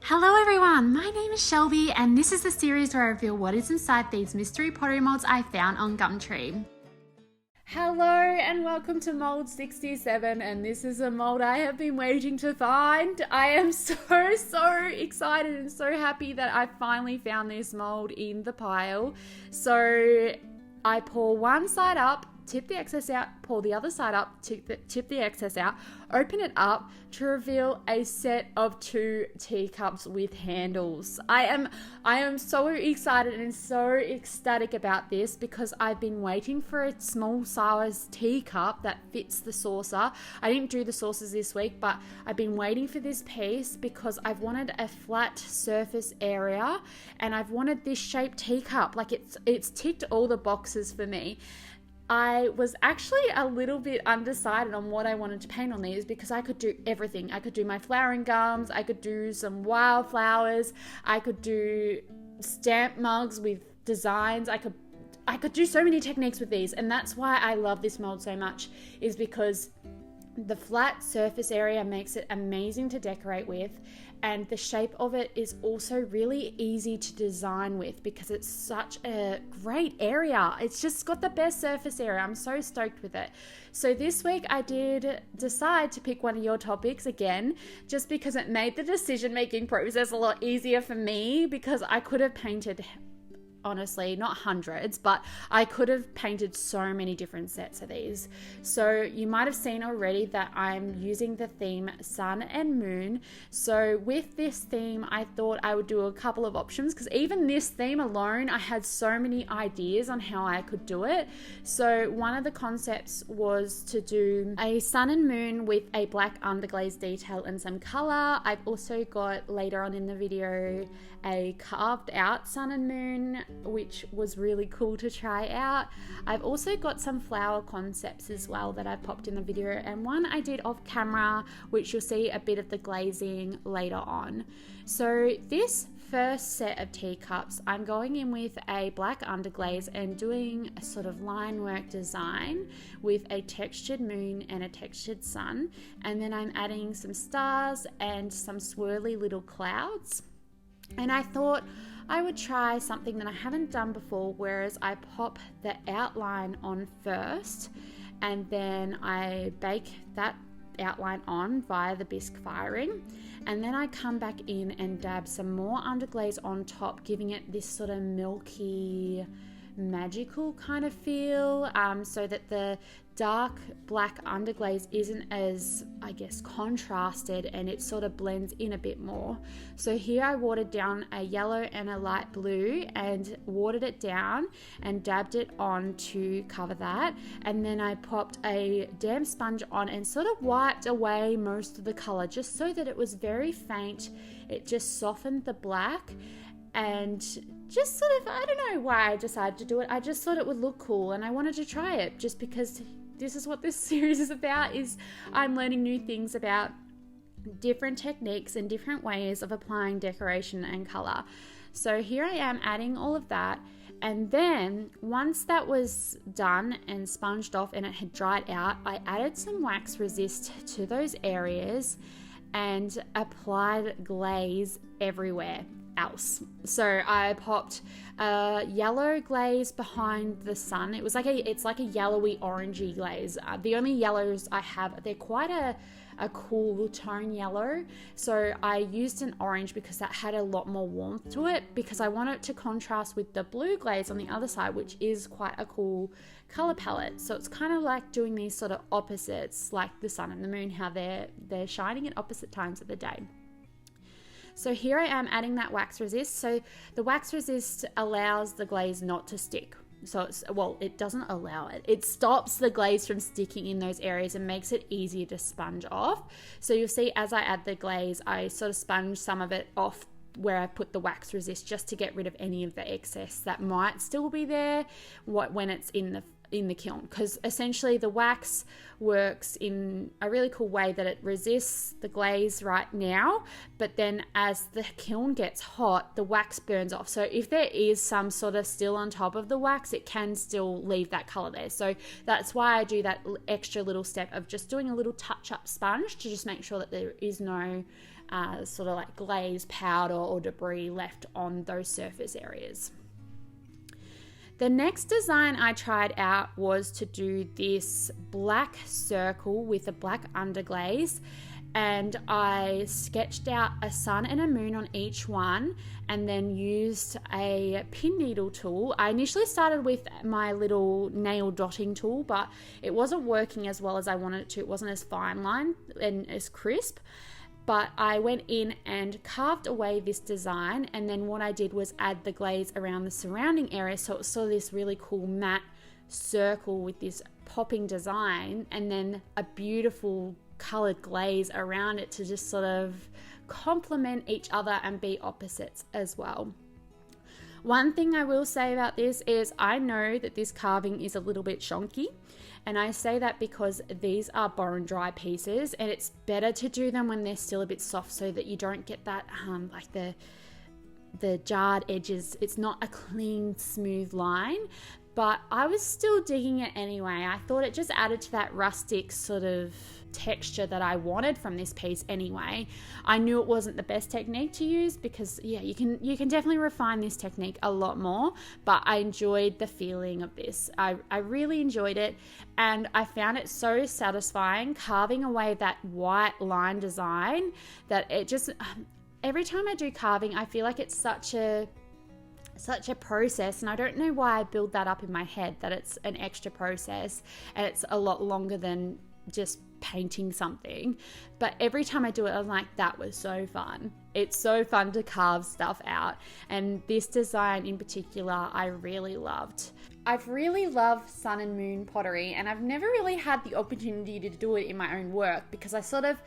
Hello everyone, my name is Shelby and this is the series where I reveal what is inside these mystery pottery molds I found on Gumtree. Hello and welcome to mold 67, and this is a mold I have been waiting to find. I am so excited and so happy that I finally found this mold in the pile. So I pour one side up, tip the excess out, pour the other side up, tip the excess out, open it up to reveal a set of 2 teacups with handles. I am so excited and so ecstatic about this because I've been waiting for a small size teacup that fits the saucer. I didn't do the saucers this week, but I've been waiting for this piece because I've wanted a flat surface area and I've wanted this shaped teacup. Like it's ticked all the boxes for me. I was actually a little bit undecided on what I wanted to paint on these because I could do everything. I could do my flowering gums, I could do some wildflowers, I could do stamp mugs with designs, I could do so many techniques with these, and that's why I love this mold so much, is because the flat surface area makes it amazing to decorate with, and the shape of it is also really easy to design with because it's such a great area. It's just got the best surface area. I'm so stoked with it. So this week I did decide to pick one of your topics again, just because it made the decision making process a lot easier for me, because I could have painted, honestly, not hundreds, but I could have painted so many different sets of these. So you might have seen already that I'm using the theme Sun and Moon. So with this theme, I thought I would do a couple of options, because even this theme alone, I had so many ideas on how I could do it. So one of the concepts was to do a sun and moon with a black underglaze detail and some color. I've also got, later on in the video, a carved out sun and moon, which was really cool to try out. I've also got some flower concepts as well that I've popped in the video, and one I did off camera, which you'll see a bit of the glazing later on. So this first set of teacups, I'm going in with a black underglaze and doing a sort of line work design with a textured moon and a textured sun, and then I'm adding some stars and some swirly little clouds. And I thought I would try something that I haven't done before, whereas I pop the outline on first and then I bake that outline on via the bisque firing, and then I come back in and dab some more underglaze on top, giving it this sort of milky, magical kind of feel, so that the dark black underglaze isn't as, I guess, contrasted, and it sort of blends in a bit more. So here I watered down a yellow and a light blue and watered it down and dabbed it on to cover that, and then I popped a damp sponge on and sort of wiped away most of the color just so that it was very faint. It just softened the black, and just sort of, I don't know why I decided to do it. I just thought it would look cool and I wanted to try it, just because this is what this series is about, is I'm learning new things about different techniques and different ways of applying decoration and color. So here I am adding all of that, and then once that was done and sponged off and it had dried out, I added some wax resist to those areas and applied glaze everywhere else. So I popped a yellow glaze behind the sun. It's like a yellowy orangey glaze. The only yellows I have, they're quite a cool tone yellow, so I used an orange because that had a lot more warmth to it, because I want it to contrast with the blue glaze on the other side, which is quite a cool color palette. So it's kind of like doing these sort of opposites, like the sun and the moon, how they're shining at opposite times of the day. So here I am adding that wax resist. So the wax resist allows the glaze not to stick. So it doesn't allow it. It stops the glaze from sticking in those areas and makes it easier to sponge off. So you'll see as I add the glaze, I sort of sponge some of it off where I put the wax resist, just to get rid of any of the excess that might still be there when it's in the kiln, because essentially the wax works in a really cool way that it resists the glaze right now, but then as the kiln gets hot, the wax burns off. So if there is some sort of still on top of the wax, it can still leave that color there. So that's why I do that extra little step of just doing a little touch up sponge to just make sure that there is no sort of like glaze, powder or debris left on those surface areas. The next design I tried out was to do this black circle with a black underglaze, and I sketched out a sun and a moon on each one and then used a pin needle tool. I initially started with my little nail dotting tool, but it wasn't working as well as I wanted it to. It wasn't as fine line and as crisp. But I went in and carved away this design, and then what I did was add the glaze around the surrounding area, so it was sort of this really cool matte circle with this popping design, and then a beautiful colored glaze around it to just sort of complement each other and be opposites as well. One thing I will say about this is I know that this carving is a little bit chonky, and I say that because these are bone dry pieces, and it's better to do them when they're still a bit soft so that you don't get that like the jarred edges. It's not a clean, smooth line, but I was still digging it anyway. I thought it just added to that rustic sort of texture that I wanted from this piece anyway. I knew it wasn't the best technique to use because you can definitely refine this technique a lot more, but I enjoyed the feeling of this. I really enjoyed it, and I found it so satisfying carving away that white line design that it just every time I do carving I feel like it's such a process, and I don't know why I build that up in my head that it's an extra process and it's a lot longer than just painting something. But every time I do it, I'm like, that was so fun. It's so fun to carve stuff out, and this design in particular I really loved. I've really loved sun and moon pottery, and I've never really had the opportunity to do it in my own work because I sort of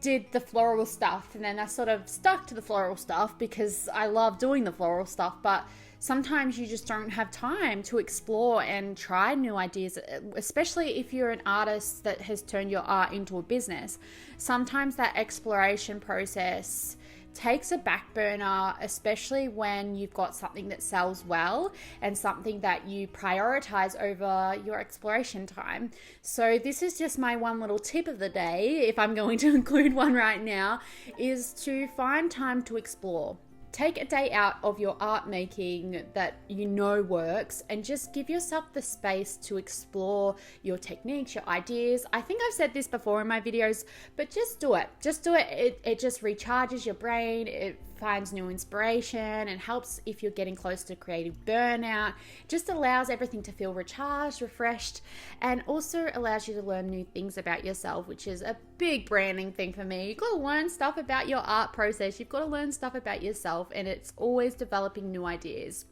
did the floral stuff and then I sort of stuck to the floral stuff because I love doing the floral stuff, but sometimes you just don't have time to explore and try new ideas, especially if you're an artist that has turned your art into a business. Sometimes that exploration process takes a back burner, especially when you've got something that sells well and something that you prioritize over your exploration time. So this is just my one little tip of the day, if I'm going to include one right now, is to find time to explore. Take a day out of your art making that you know works and just give yourself the space to explore your techniques, your ideas. I think I've said this before in my videos, but just do it. Just do it. It just recharges your brain. It finds new inspiration and helps if you're getting close to creative burnout. Just allows everything to feel recharged, refreshed, and also allows you to learn new things about yourself, which is a big branding thing for me. You've got to learn stuff about your art process. You've got to learn stuff about yourself, and it's always developing new ideas.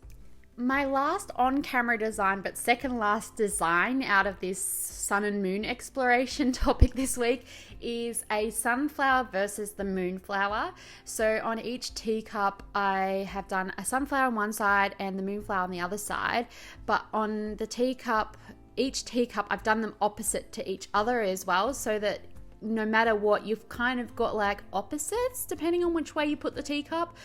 My last on-camera design, but second last design out of this sun and moon exploration topic this week is a sunflower versus the moonflower. So on each teacup, I have done a sunflower on one side and the moonflower on the other side. But on the teacup, each teacup, I've done them opposite to each other as well, so that no matter what, you've kind of got like opposites depending on which way you put the teacup,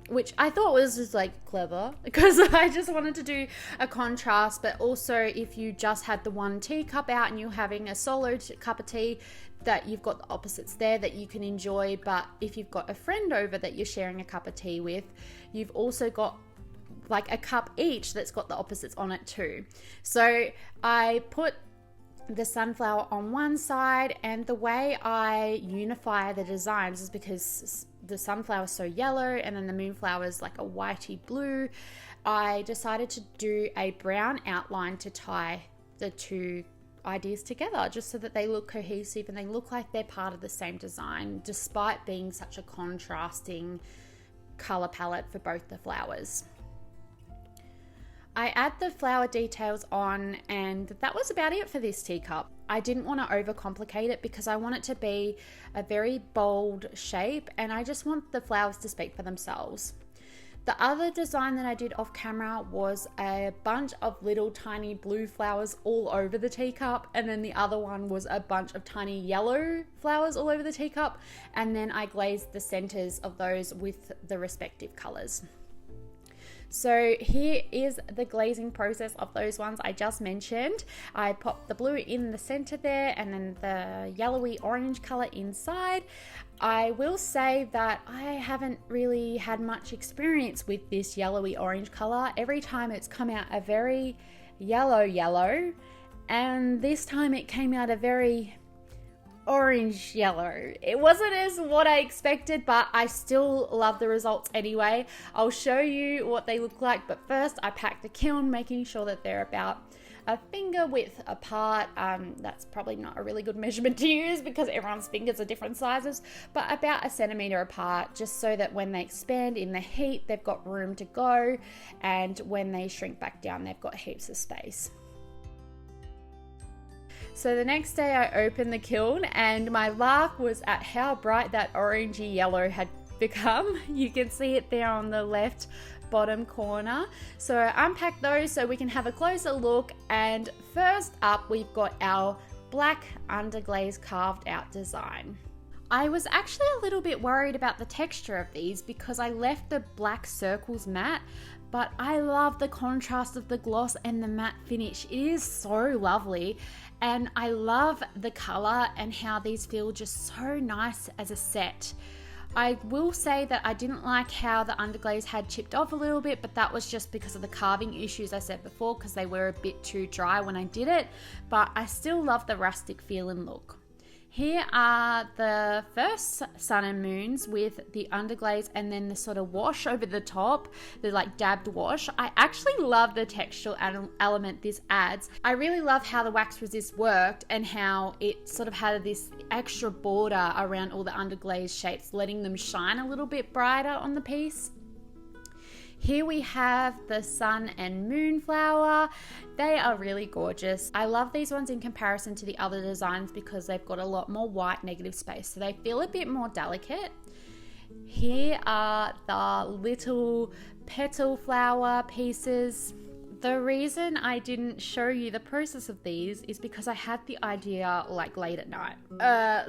which I thought was just like clever because I just wanted to do a contrast. But also if you just had the one teacup out and you're having a solo cup of tea, that you've got the opposites there that you can enjoy. But if you've got a friend over that you're sharing a cup of tea with, you've also got like a cup each that's got the opposites on it too. So I put the sunflower on one side, and the way I unify the designs is because the sunflower is so yellow and then the moonflower is like a whitey blue. I decided to do a brown outline to tie the two ideas together, just so that they look cohesive and they look like they're part of the same design, despite being such a contrasting color palette for both the flowers. I add the flower details on, and that was about it for this teacup. I didn't want to overcomplicate it because I want it to be a very bold shape, and I just want the flowers to speak for themselves. The other design that I did off camera was a bunch of little tiny blue flowers all over the teacup, and then the other one was a bunch of tiny yellow flowers all over the teacup, and then I glazed the centers of those with the respective colors. So here is the glazing process of those ones I just mentioned. I popped the blue in the center there and then the yellowy orange color inside. I will say that I haven't really had much experience with this yellowy orange color. Every time it's come out a very yellow, and this time it came out a very orange yellow. It wasn't as what I expected, but I still love the results anyway. I'll show you what they look like, but first I packed the kiln, making sure that they're about a finger width apart. That's probably not a really good measurement to use because everyone's fingers are different sizes, but about a centimeter apart, just so that when they expand in the heat, they've got room to go, and when they shrink back down, they've got heaps of space. So the next day I opened the kiln and my laugh was at how bright that orangey yellow had become. You can see it there on the left bottom corner. So I unpacked those so we can have a closer look, and first up we've got our black underglaze carved out design. I was actually a little bit worried about the texture of these because I left the black circles matte, but I love the contrast of the gloss and the matte finish. It is so lovely, and I love the color and how these feel just so nice as a set. I will say that I didn't like how the underglaze had chipped off a little bit, but that was just because of the carving issues I said before, because they were a bit too dry when I did it, but I still love the rustic feel and look. Here are the first sun and moons with the underglaze and then the sort of wash over the top, the like dabbed wash. I actually love the textural element this adds. I really love how the wax resist worked and how it sort of had this extra border around all the underglaze shapes, letting them shine a little bit brighter on the piece. Here we have the sun and moon flower. They are really gorgeous. I love these ones in comparison to the other designs because they've got a lot more white negative space, so they feel a bit more delicate. Here are the little petal flower pieces. The reason I didn't show you the process of these is because I had the idea like late at night.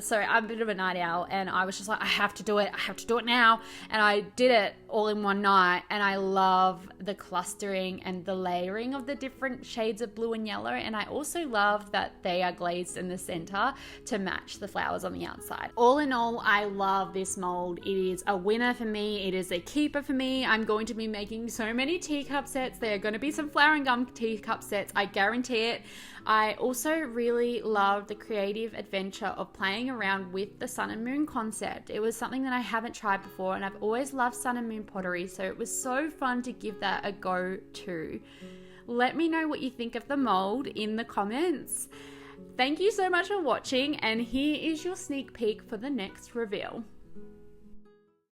So I'm a bit of a night owl, and I was just like, I have to do it now. And I did it all in one night, and I love the clustering and the layering of the different shades of blue and yellow. And I also love that they are glazed in the center to match the flowers on the outside. All in all, I love this mold. It is a winner for me. It is a keeper for me. I'm going to be making so many teacup sets. There are going to be some flower and gum teacup sets, I guarantee it. I also really love the creative adventure of playing around with the sun and moon concept. It was something that I haven't tried before, and I've always loved sun and moon pottery, so it was so fun to give that a go too. Let me know what you think of the mold in the comments. Thank you so much for watching, and here is your sneak peek for the next reveal.